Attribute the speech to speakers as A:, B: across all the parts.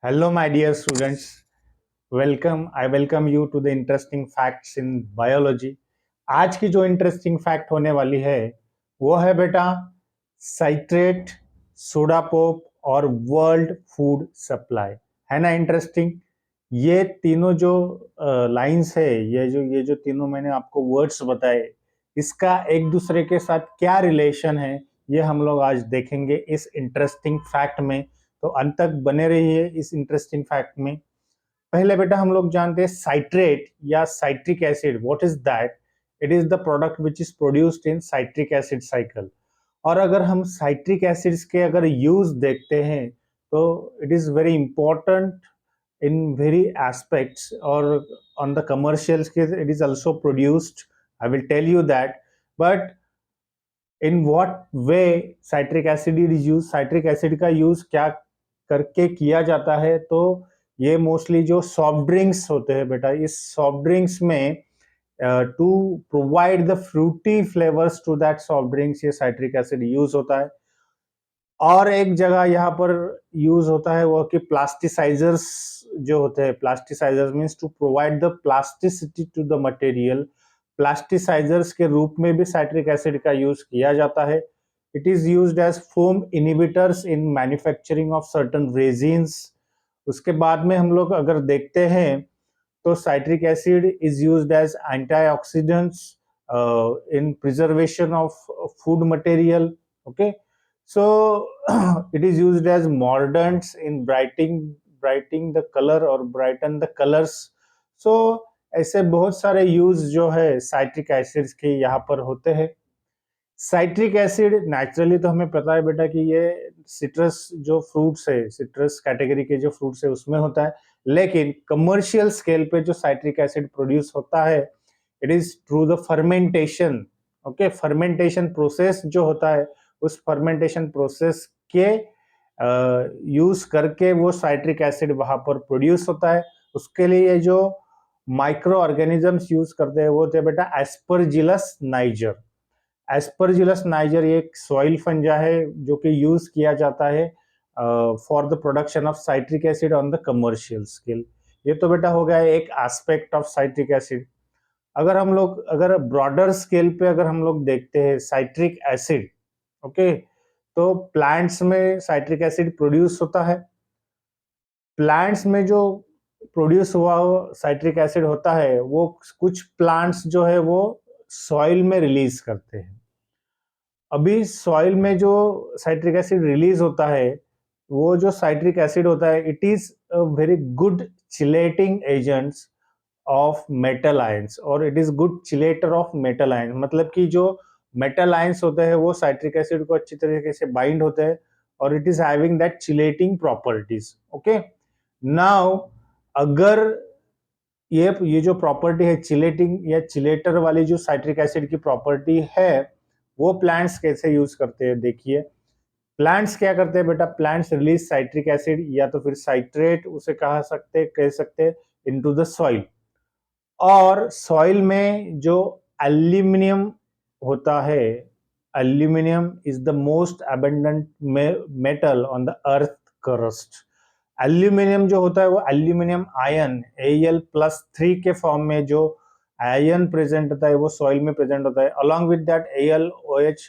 A: Hello, my dear students. Welcome. I welcome you to the interesting facts in biology. आज की जो interesting fact होने वाली है वो है बेटा साइट्रेट, सोडा पॉप और वर्ल्ड फूड सप्लाई। है ना इंटरेस्टिंग? ये तीनों जो लाइंस है, ये जो तीनों मैंने आपको वर्ड्स बताए, इसका एक दूसरे के साथ क्या रिलेशन है, ये हम लोग आज देखेंगे इस इंटरेस्टिंग फैक्ट में। तो अंत तक बने रहिए इस इंटरेस्टिंग फैक्ट में। पहले बेटा हम लोग जानते हैं साइट्रेट या citric acid, what is that? It is the product which is produced in citric acid cycle. और अगर हम साइट्रिक एसिड्स के अगर यूज देखते हैं तो it is very important in very aspects, or on the commercial scale it is also produced. I will tell you that. But in what way citric acid is used, citric acid का use क्या करके किया जाता है? तो ये mostly जो soft drinks होते हैं बेटा, इस सॉफ्ट ड्रिंक्स में to provide the fruity flavours to that soft drinks, ये साइट्रिक एसिड यूज होता है। और एक जगह यहाँ पर यूज होता है वो कि प्लास्टिसाइजर्स जो होते हैं, plasticisers means to provide the plasticity to the material. Plasticisers के रूप में भी साइट्रिक एसिड का यूज किया जाता है। It is used as foam inhibitors in manufacturing of certain resins. उसके बाद में हम लोग अगर देखते हैं तो citric acid is used as antioxidants in preservation of food material. Okay, so it is used as mordants in brightening the color or brighten the colors. so ऐसे बहुत सारे यूज जो है साइट्रिक एसिड्स के यहाँ पर होते हैं। साइट्रिक एसिड नेचुरली तो हमें पता है बेटा कि ये सिट्रस जो फ्रूट्स है, सिट्रस कैटेगरी के जो फ्रूट्स है उसमें होता है। लेकिन कमर्शियल स्केल पे जो साइट्रिक एसिड प्रोड्यूस होता है it is through the fermentation. Okay, fermentation process जो होता है, उस फर्मेंटेशन प्रोसेस के यूज करके वो साइट्रिक एसिड वहां पर प्रोड्यूस होता है। उसके लिए जो माइक्रो ऑर्गेनिजम्स यूज करते हैं वो होते हैं बेटा एस्परजिलस नाइजर। एस्परजिलस नाइजर ये एक सॉइल फंजा है जो कि यूज किया जाता है for the production of citric acid on the commercial scale. ये तो बेटा हो गया एक एस्पेक्ट ऑफ साइट्रिक एसिड। अगर ब्रॉडर स्केल पे अगर हम लोग देखते हैं साइट्रिक एसिड, ओके, तो प्लांट्स में साइट्रिक एसिड प्रोड्यूस होता है। प्लांट्स में जो प्रोड्यूस हुआ साइट्रिक एसिड होता है वो कुछ प्लांट्स जो है वो सॉइल में रिलीज करते हैं। अभी सॉइल में जो साइट्रिक एसिड रिलीज होता है, वो जो साइट्रिक एसिड होता है it is a very good chelating agents of metal ions, और it is good chelator of metal ions. मतलब कि जो मेटल आयंस होते हैं वो साइट्रिक एसिड को अच्छी तरीके से बाइंड होते हैं और it is having that chelating properties. Okay, now अगर ये जो प्रॉपर्टी है चिलेटिंग या चिलेटर वाली, जो साइट्रिक एसिड की प्रॉपर्टी है, वो प्लांट्स कैसे यूज करते हैं? देखिए, प्लांट्स क्या करते हैं बेटा, प्लांट्स रिलीज साइट्रिक एसिड या तो फिर साइट्रेट उसे कह सकते इनटू द सॉइल। और सॉइल में जो एल्यूमिनियम होता है, aluminium is the most abundant metal on the earth crust. Aluminium जो होता है वो एल्यूमिनियम आयन Al+3 के फॉर्म में जो आयन प्रेजेंट होता है वो सॉइल में प्रेजेंट होता है। Along with that AlOH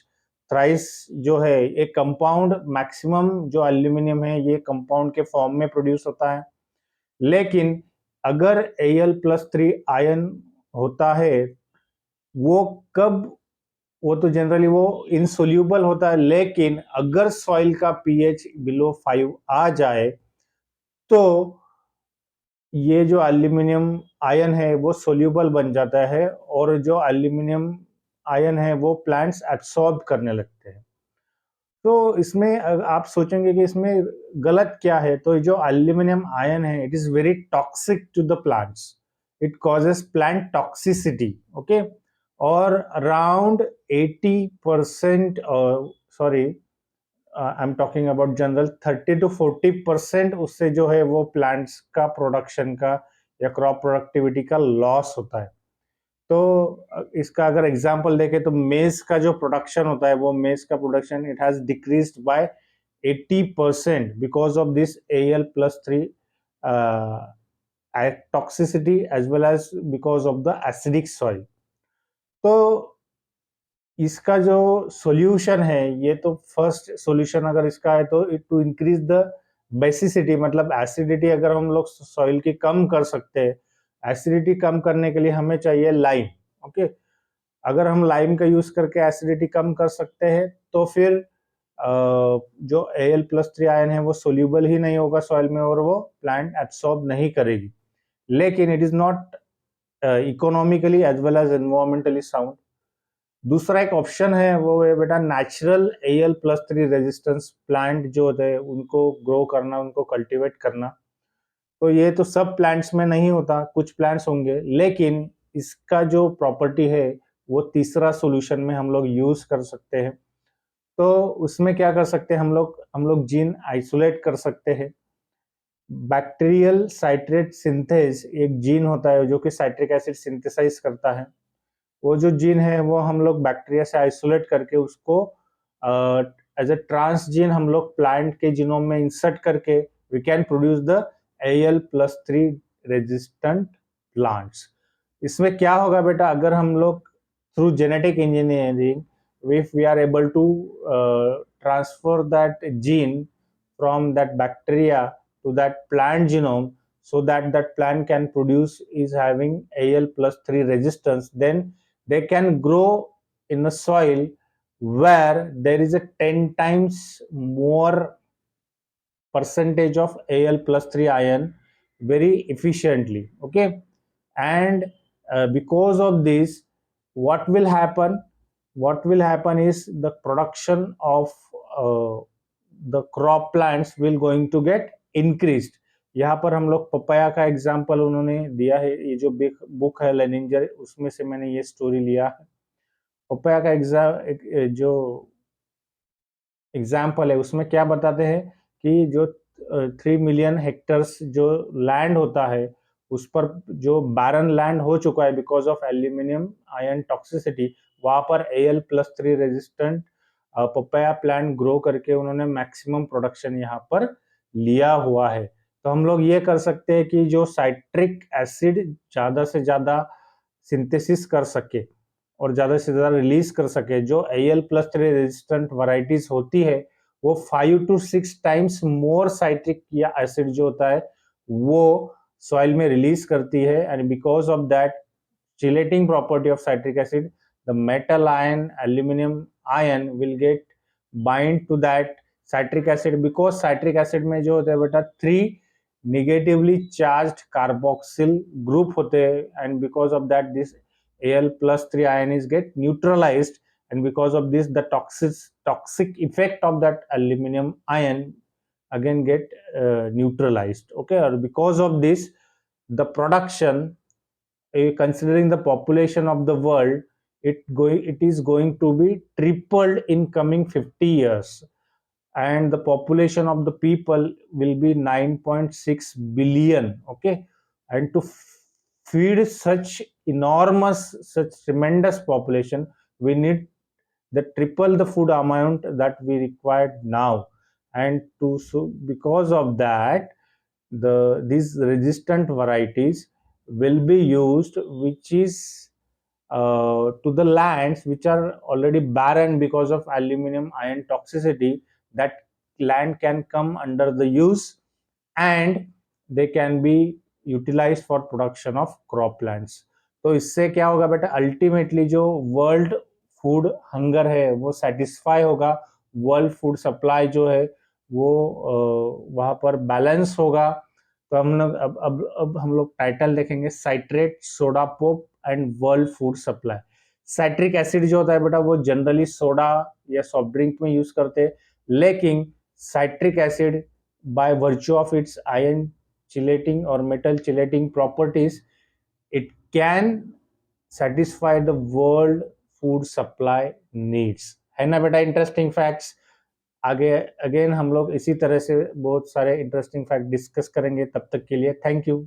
A: thrice जो है एक कंपाउंड, मैक्सिमम जो एल्यूमिनियम है ये कंपाउंड के फॉर्म में प्रोड्यूस होता है। लेकिन अगर Al+3 आयन होता है वो कब, वो तो जनरली वो इनसोल्यूबल होता है, लेकिन अगर सॉइल का pH बिलो 5 आ जाए तो ये जो एल्यूमिनियम आयन है वो सोल्यूबल बन जाता है और जो एल्यूमिनियम आयन है वो प्लांट्स एब्सॉर्ब करने लगते हैं। तो इसमें आप सोचेंगे कि इसमें गलत क्या है, तो जो एल्यूमिनियम आयन है it is very toxic to the plants, it causes plant toxicity. Okay, और around 80%, sorry I am talking about general, 30 to 40% उससे जो है वो प्लांट्स का प्रोडक्शन का या क्रॉप प्रोडक्टिविटी का लॉस होता है। तो इसका अगर एग्जांपल देखें तो मेज का जो प्रोडक्शन होता है वो मेज का production it has decreased bye 80% because of this Al+3 toxicity as well as because of the acidic soil. तो इसका जो सॉल्यूशन है, ये तो फर्स्ट सॉल्यूशन अगर इसका है तो टू इंक्रीज द बेसिसिटी, मतलब एसिडिटी अगर हम लोग सॉइल की कम कर सकते हैं, एसिडिटी कम करने के लिए हमें चाहिए लाइम. ओके, अगर हम लाइम का यूज करके एसिडिटी कम कर सकते हैं तो फिर जो Al+3 आयन है वो सोल्यूबल ही नहीं होगा सॉइल में और वो प्लांट एब्सॉर्ब नहीं करेगी. लेकिन it is not economically as well as environmentally sound. दूसरा एक ऑप्शन है वो है बेटा नेचुरल Al+3 रेजिस्टेंस प्लांट जो होते हैं उनको ग्रो करना, उनको कल्टीवेट करना. तो ये तो सब प्लांट्स में नहीं होता, कुछ प्लांट्स होंगे, लेकिन इसका जो प्रॉपर्टी है वो तीसरा सॉल्यूशन में हम लोग यूज कर सकते हैं. तो उसमें क्या कर सकते हैं, हम लोग जीन आइसोलेट कर सकते हैं. बैक्टीरियल साइट्रेट सिंथेज एक जीन होता है जो कि साइट्रिक एसिड सिंथेसाइज करता है. वो जो जीन है वो हम लोग बैक्टीरिया से आइसोलेट करके उसको एज ए ट्रांसजीन हम लोग प्लांट के जीनोम में इंसर्ट करके we can produce the Al+3 resistant plants. इसमें क्या होगा बेटा, अगर हम लोग through genetic engineering if we are able to transfer that gene from that bacteria to that plant genome so that that plant can produce is having Al+3 resistance, then they can grow in a soil where there is a 10 times more percentage of Al+3 ion very efficiently. Okay, and because of this, what will happen, is the production of the crop plants will going to get increased. यहाँ पर हम लोग papaya का example उन्होंने दिया है, ये जो बुक है लेनिंजर उसमें से मैंने ये स्टोरी लिया है. पपाया का जो एग्जाम्पल है उसमें क्या बताते हैं कि जो 3 मिलियन हेक्टर्स जो लैंड होता है उस पर जो बैरन लैंड हो चुका है because of aluminium ion toxicity, वहां पर Al+3 resistant papaya plant grow करके उन्होंने मैक्सिमम प्रोडक्शन यहाँ पर लिया हुआ है. तो हम लोग ये कर सकते हैं कि जो साइट्रिक एसिड ज्यादा से ज्यादा सिंथेसिस कर सके और ज्यादा से ज्यादा रिलीज कर सके, जो Al+3 रेजिस्टेंट वैरायटीज होती है वो 5 to 6 टाइम्स मोर साइट्रिक या एसिड जो होता है वो सॉइल में रिलीज करती है. And because of that chelating property of citric acid, the metal ion aluminum ion will get bind to that citric acid, because citric acid में जो होता है बेटा 3 negatively charged carboxyl group होते हैं, and because of that this Al+3 ion is get neutralized, and because of this the toxic effect of that aluminum ion again get neutralized. Okay, or because of this the production, considering the population of the world, it is going to be tripled in coming 50 years, and the population of the people will be 9.6 billion. Okay, and to feed such enormous, such tremendous population, we need the triple the food amount that we required now. And so because of that, these resistant varieties will be used, which is to the lands which are already barren because of aluminum ion toxicity. That land can come under the use and they can be utilized for production of crop plants. तो इससे क्या होगा बेटा, ultimately जो world food hunger है वो satisfy होगा, world food supply जो है वो वहां पर बैलेंस होगा. तो हम लोग अब हम लोग टाइटल देखेंगे, citrate, soda pop and world food supply. Citric acid जो होता है बेटा वो जनरली सोडा या सॉफ्ट ड्रिंक में यूज करते हैं, लेकिन citric acid by virtue of its ion chelating or metal chelating properties, it can satisfy the world food supply needs. है ना बेटा इंटरेस्टिंग फैक्ट्स. आगे अगेन हम लोग इसी तरह से बहुत सारे इंटरेस्टिंग फैक्ट डिस्कस करेंगे. तब तक के लिए थैंक यू.